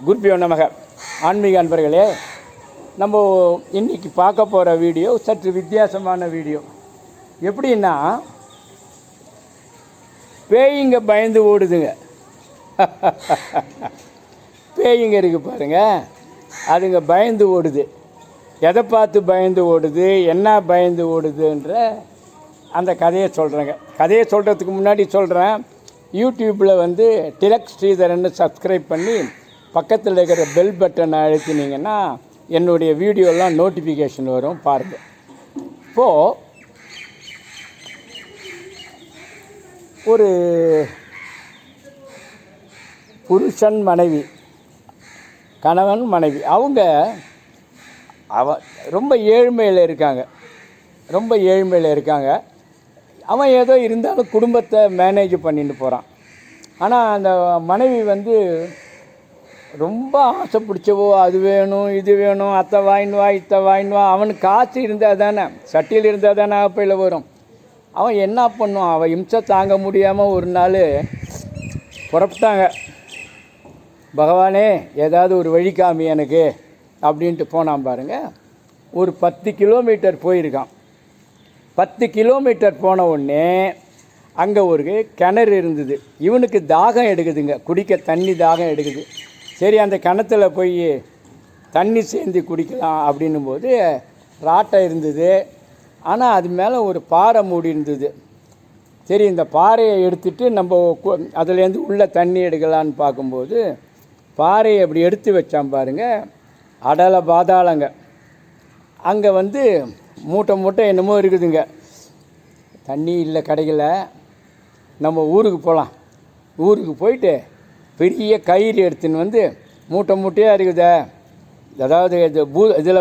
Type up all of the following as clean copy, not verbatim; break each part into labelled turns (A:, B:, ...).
A: குருபியோ நமக. ஆன்மீக அன்பர்களே, நம்ம இன்றைக்கி பார்க்க போகிற வீடியோ சற்று வித்தியாசமான வீடியோ. எப்படின்னா, பேய்ங்க பயந்து ஓடுதுங்க. பேய்ங்க இருக்குது பாருங்கள், அதுங்க பயந்து ஓடுது. எதை பார்த்து பயந்து ஓடுது, என்ன பயந்து ஓடுதுன்ற அந்த கதையை சொல்கிறேங்க. கதையை சொல்கிறதுக்கு முன்னாடி சொல்கிறேன், யூடியூப்பில் டிலக் ஸ்ரீதரன்னு சப்ஸ்கிரைப் பண்ணி பக்கத்தில் இருக்கிற பெல் பட்டனை அழுத்தினீங்கன்னா என்னுடைய வீடியோலாம் நோட்டிஃபிகேஷன் வரும், பாருங்கள். இப்போது ஒரு புருஷன் மனைவி, கணவன் மனைவி, அவங்க ரொம்ப ஏழ்மையில் இருக்காங்க. அவன் ஏதோ இருந்தாலும் குடும்பத்தை மேனேஜ் பண்ணிட்டு போகிறான். ஆனால் அந்த மனைவி ரொம்ப ஆசை பிடிச்சவோ, அது வேணும் இது வேணும், அத்தை வாங்கினுவா இத்தை வாங்கினுவா. அவனுக்கு காசு இருந்தால் தானே, சட்டியில் இருந்தால் தானே அப்பையில் வரும். அவன் என்ன பண்ணுவான், அவன் இம்சை தாங்க முடியாமல் ஒரு நாள் புறப்பட்டாங்க. பகவானே ஏதாவது ஒரு வழி காமி எனக்கு அப்படின்ட்டு போனான் பாருங்கள். ஒரு 10 கிலோமீட்டர் போயிருக்கான். 10 கிலோமீட்டர் போன உடனே அங்கே ஒரு கிணறு இருந்தது. இவனுக்கு தாகம் எடுக்குதுங்க, குடிக்க தண்ணி தாகம் எடுக்குது. சரி, அந்த கிணத்துல போய் தண்ணி சேர்ந்து குடிக்கலாம் அப்படின்னும் போது ராட்டை இருந்தது. ஆனால் அது மேலே ஒரு பாறை மூடி இருந்தது. சரி, இந்த பாறையை எடுத்துகிட்டு நம்ம அதுலேருந்து உள்ளே தண்ணி எடுக்கலான்னு பார்க்கும்போது பாறையை அப்படி எடுத்து வச்சான் பாருங்கள், அடலை பாதாளங்க. அங்கே மூட்டை என்னமோ இருக்குதுங்க. தண்ணி இல்லை, கிடைக்கல. நம்ம ஊருக்கு போகலாம். ஊருக்கு போயிட்டு பெரிய கயிறு எடுத்துன்னு மூட்டையாக இருக்குதே, அதாவது இதில்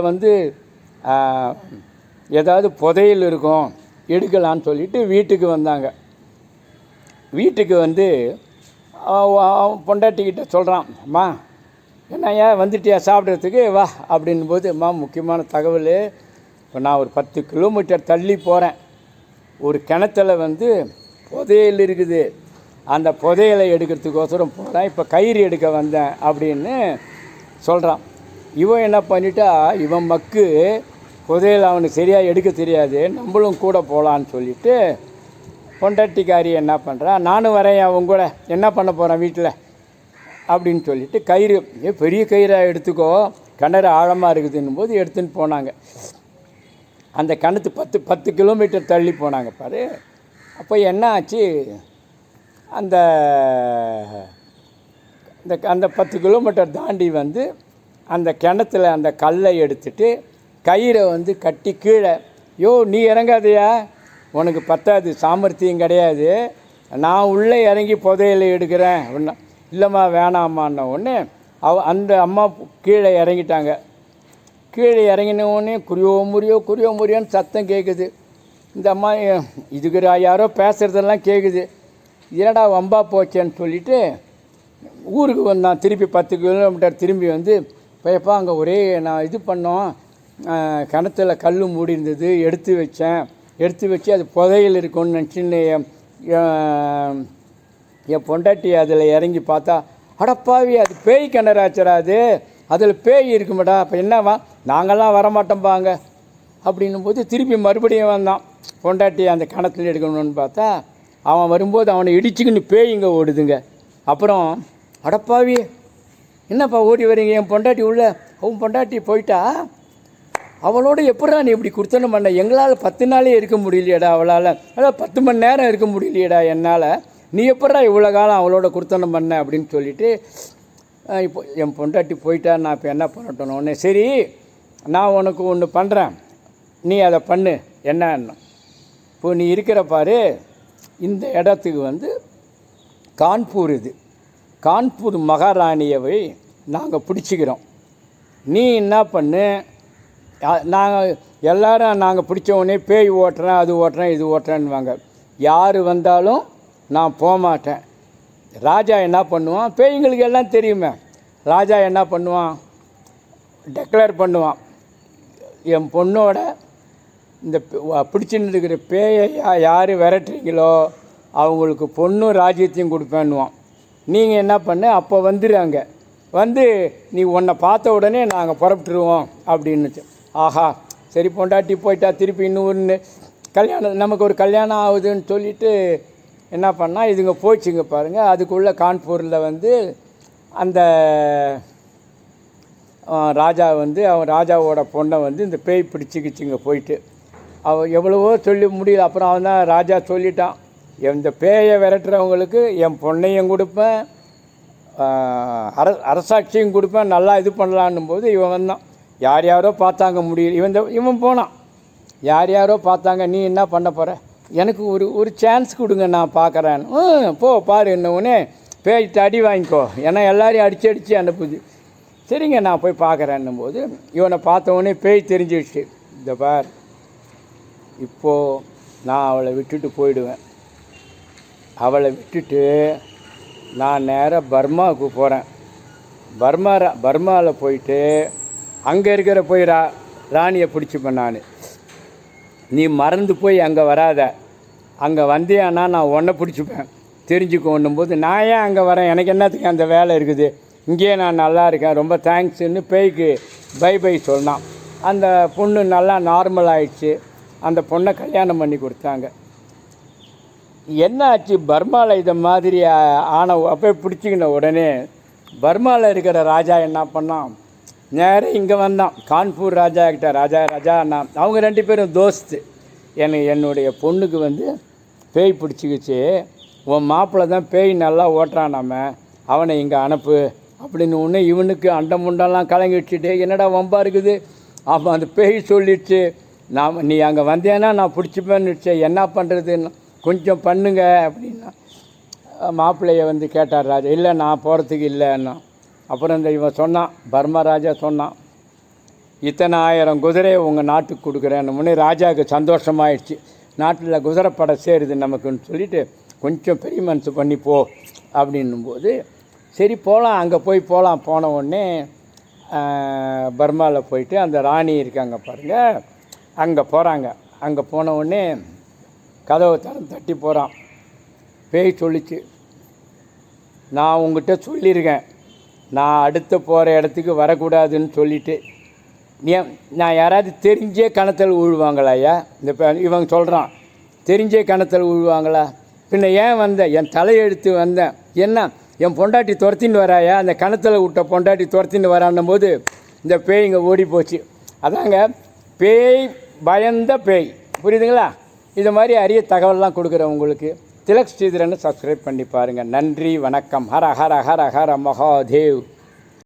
A: ஏதாவது புதையல் இருக்கும், எடுக்கலான்னு சொல்லிவிட்டு வீட்டுக்கு வந்தாங்க. வீட்டுக்கு பொண்டாட்டிக்கிட்ட சொல்கிறான், அம்மா என்னையா வந்துட்டியா சாப்பிட்றதுக்கு வா அப்படின் போது, அம்மா முக்கியமான தகவல், இப்போ நான் ஒரு 10 கிலோமீட்டர் தள்ளி போகிறேன். ஒரு கிணத்துல புதையல் இருக்குது, அந்த புதையலை எடுக்கிறதுக்கோசரம் போகிறேன், இப்போ கயிறு எடுக்க வந்தேன் அப்படின்னு சொல்கிறான். இவன் என்ன பண்ணிட்டா, இவன் மக்கு புதையல் அவனுக்கு சரியாக எடுக்க தெரியாது, நம்மளும் கூட போகலான்னு சொல்லிவிட்டு பொண்டாட்டிக்காரி என்ன பண்ணுறா, நானும் வரேன் அவங்க கூட, என்ன பண்ண போகிறேன் வீட்டில் அப்படின்னு சொல்லிவிட்டு கயிறு, பெரிய கயிறாக எடுத்துக்கோ, கிணறு ஆழமாக இருக்குதுன்னும் போது எடுத்துன்னு போனாங்க. அந்த கிணத்து 10 கிலோமீட்டர் தள்ளி போனாங்க பாரு. அப்போ என்ன ஆச்சு, அந்த 10 கிலோமீட்டர் தாண்டி அந்த கிணத்துல அந்த கல்லை எடுத்துட்டு கயிறை கட்டி கீழே, யோ நீ இறங்காதையா, உனக்கு பத்தாது, சாமர்த்தியம் கிடையாது, நான் உள்ளே இறங்கி புதையலை எடுக்கிறேன் அப்படின்னா. இல்லைம்மா வேணாம்மான்ன உடனே அந்த அம்மா கீழே இறங்கிட்டாங்க. கீழே இறங்கின உடனே குறியோ முறியோன்னு சத்தம் கேட்குது. இந்த அம்மா இதுக்கு யாரோ பேசுகிறதெல்லாம் கேட்குது. என்னடா வம்பா போச்சேன்னு சொல்லிவிட்டு ஊருக்கு வந்தான். திருப்பி 10 கிலோமீட்டர் திரும்பி போயப்பா அங்கே ஒரே நான் இது பண்ணோம், கிணத்துல கல் மூடி இருந்தது, எடுத்து வச்சு அது புதையல் இருக்கும்னு நினச்சின்னு என் பொண்டாட்டி அதில் இறங்கி பார்த்தா, அடப்பாவி அது பேய் கிணறாச்சரா, அதில் பேய் இருக்குமாடா, அப்போ என்னவா, நாங்கள்லாம் வரமாட்டோம்பாங்க அப்படின்னும் போது திருப்பி மறுபடியும் வந்தான். பொண்டாட்டி அந்த கிணத்துல எடுக்கணும்னு பார்த்தா அவன் வரும்போது அவனை இடிச்சுக்கின்னு பேய்ங்க ஓடுதுங்க. அப்புறம் அடப்பாவி என்னப்பா ஓடி வரீங்க, என் பொண்டாட்டி அவன் பொண்டாட்டி போயிட்டா, அவளோட எப்படா நீ இப்படி குடுத்தனம் பண்ண, எங்களால் 10 நாளே இருக்க முடியலையடா, அவளால் அதான் 10 மணி நேரம் இருக்க முடியலையடா என்னால், நீ எப்படா இவ்வளோ காலம் அவளோட குடுத்தனம் பண்ண அப்படின்னு சொல்லிவிட்டு, இப்போ என் பொண்டாட்டி போயிட்டா, நான் இப்போ என்ன பண்ணட்டோன்னு உடனே, சரி நான் உனக்கு ஒன்று பண்ணுறேன், நீ அதை பண்ணு. என்ன, இப்போ நீ இருக்கிற பாரு, இந்த இடத்துக்கு கான்பூர், இது கான்பூர் மகாராணியவை நாங்கள் பிடிச்சிக்கிறோம். நீ என்ன பண்ணு, நாங்கள் எல்லோரும் நாங்கள் பிடிச்சவொடனே பேய் ஓட்டுறேன், அது ஓட்டுறேன், இது ஓட்டுறேன்னுவாங்க. யார் வந்தாலும் நான் போகமாட்டேன். ராஜா என்ன பண்ணுவான், பேய்ங்களுக்கு எல்லாம் தெரியுமே, ராஜா என்ன பண்ணுவான், டெக்ளேர் பண்ணுவான், என் பொண்ணோட இந்த பிடிச்சின்னு இருக்கிற பேயை யார் விரட்டுறீங்களோ அவங்களுக்கு பொண்ணும் ராஜ்யத்தையும் கொடுப்பேன்னுவான். நீங்கள் என்ன பண்ண, அப்போ வந்துடுறாங்க, வந்து நீ உன்னை பார்த்த உடனே நாங்கள் புறப்பட்டுருவோம் அப்படின்னுச்சு. ஆஹா சரி பொண்டாட்டி போயிட்டா திருப்பி இன்னொன்று கல்யாணம் நமக்கு ஒரு கல்யாணம் ஆகுதுன்னு சொல்லிவிட்டு என்ன பண்ணால் இதுங்க போச்சுங்க பாருங்கள். அதுக்குள்ளே கான்பூரில் வந்து அந்த ராஜா வந்து அவன் ராஜாவோட பொண்ணை வந்து இந்த பேய் பிடிச்சிக்கிச்சிங்க போயிட்டு. அவன் எவ்வளவோ சொல்லி முடியல. அப்புறம் அவன் தான் ராஜா சொல்லிட்டான், இந்த பேயை விரட்டுறவங்களுக்கு என் பொண்ணையும் கொடுப்பேன், அரசாட்சியும் கொடுப்பேன், நல்லா இது பண்ணலான்னும் போது இவன் வந்தான். யார் யாரோ பார்த்தாங்க முடியல. இவன் போனான். யார் யாரோ பார்த்தாங்க, நீ என்ன பண்ண போகிற, எனக்கு ஒரு சான்ஸ் கொடுங்க நான் பார்க்குறேன்னு. போ பாரு என்னவுன்னே பேய்ட்டு அடி வாங்கிக்கோ, ஏன்னா எல்லாரையும் அடித்து அனுப்புது. சரிங்க நான் போய் பார்க்குறேன்னும் போது இவனை பார்த்தவொடனே பேய் தெரிஞ்சிடுச்சு. இந்த பார் இப்போது நான் அவளை விட்டுட்டு போயிடுவேன். அவளை விட்டுட்டு நான் நேராக பர்மாவுக்கு போகிறேன். பர்மாவில் போயிட்டு அங்கே இருக்கிற போய் ராணியை பிடிச்சிப்பேன் நான். நீ மறந்து போய் அங்கே வராத, அங்கே வந்தியானா நான் உன்னை பிடிச்சிப்பேன் தெரிஞ்சுக்கோன்னும் போது நான் ஏன் அங்கே வரேன், எனக்கு என்னத்துக்கு அந்த வேலை இருக்குது, இங்கேயே நான் நல்லா இருக்கேன், ரொம்ப தேங்க்ஸுன்னு பேய்க்கு பை சொன்னான். அந்த பொண்ணு நல்லா நார்மல் ஆயிடுச்சு. அந்த பொண்ணை கல்யாணம் பண்ணி கொடுத்தாங்க. என்ன ஆச்சு, பர்மாவில் இதை மாதிரி ஆன அப்போ பிடிச்சிக்கின உடனே பர்மாவில் இருக்கிற ராஜா என்ன பண்ணான், நேராக இங்கே வந்தான் கான்பூர் ராஜா கிட்ட. ராஜா நான் அவங்க 2 பேரும் தோஸ்து. என்னுடைய பொண்ணுக்கு வந்து பேய் பிடிச்சிக்கிச்சு, உன் மாப்பிள்ளை தான் பேய் நல்லா ஓட்டுறானாம, அவனை இங்கே அனுப்பு அப்படின்னு ஒன்று. இவனுக்கு அண்டமுண்டெல்லாம் கலங்கிடுச்சுட்டு என்னடா வம்பா இருக்குது. அவன் அந்த பேய் சொல்லிடுச்சு, நீ அங்கே வந்தேன்னா நான் பிடிச்சிப்பேன்னுச்சு, என்ன பண்ணுறதுன்னு கொஞ்சம் பண்ணுங்க அப்படின்னா. மாப்பிள்ளைய வந்து கேட்டார் ராஜா. இல்லை நான் போகிறதுக்கு இல்லைன்னா. அப்புறம் இந்த இவன் சொன்னான், பர்மா ராஜா சொன்னான், இத்தனை 1000 குதிரையை உங்கள் நாட்டுக்கு கொடுக்குறேன்னு. முன்னே ராஜாவுக்கு சந்தோஷமாயிடுச்சு, நாட்டில் குதிரைப்படை சேருது நமக்குன்னு சொல்லிவிட்டு கொஞ்சம் பெரிய மனசு பண்ணி போ அப்படின்னும்போது சரி போகலாம், அங்கே போகலாம். போன உடனே பர்மாவில் போயிட்டு அந்த ராணி இருக்காங்க பாருங்கள், அங்கே போகிறாங்க. அங்கே போன உடனே கதவை தட்டி போகிறான். பேய் சொல்லிச்சு, நான் உங்ககிட்ட சொல்லியிருக்கேன், நான் அடுத்து போகிற இடத்துக்கு வரக்கூடாதுன்னு சொல்லிவிட்டு, நான் யாராவது தெரிஞ்சே கணத்தில் விழுவாங்களாயா, இவங்க சொல்கிறான், தெரிஞ்சே கணத்தில் விழுவாங்களா, பின்ன ஏன் வந்தேன், என் தலையெடுத்து வந்தேன், என்ன என் பொண்டாட்டி துரத்தின்னு வராயா, அந்த கணத்தில் விட்ட பொண்டாட்டி துரத்தின்னு வரான்னும் போது இந்த பேய் இங்கே ஓடி போச்சு. அதாங்க பேய், பயந்த பேய், புரியுதுங்களா? இது மாதிரி அரிய தகவல்லாம் கொடுக்குறேன் உங்களுக்கு. திலக் ஸ்ரீதரனை சப்ஸ்கிரைப் பண்ணி பாருங்கள். நன்றி, வணக்கம். ஹர ஹர ஹர ஹர மகாதேவ்.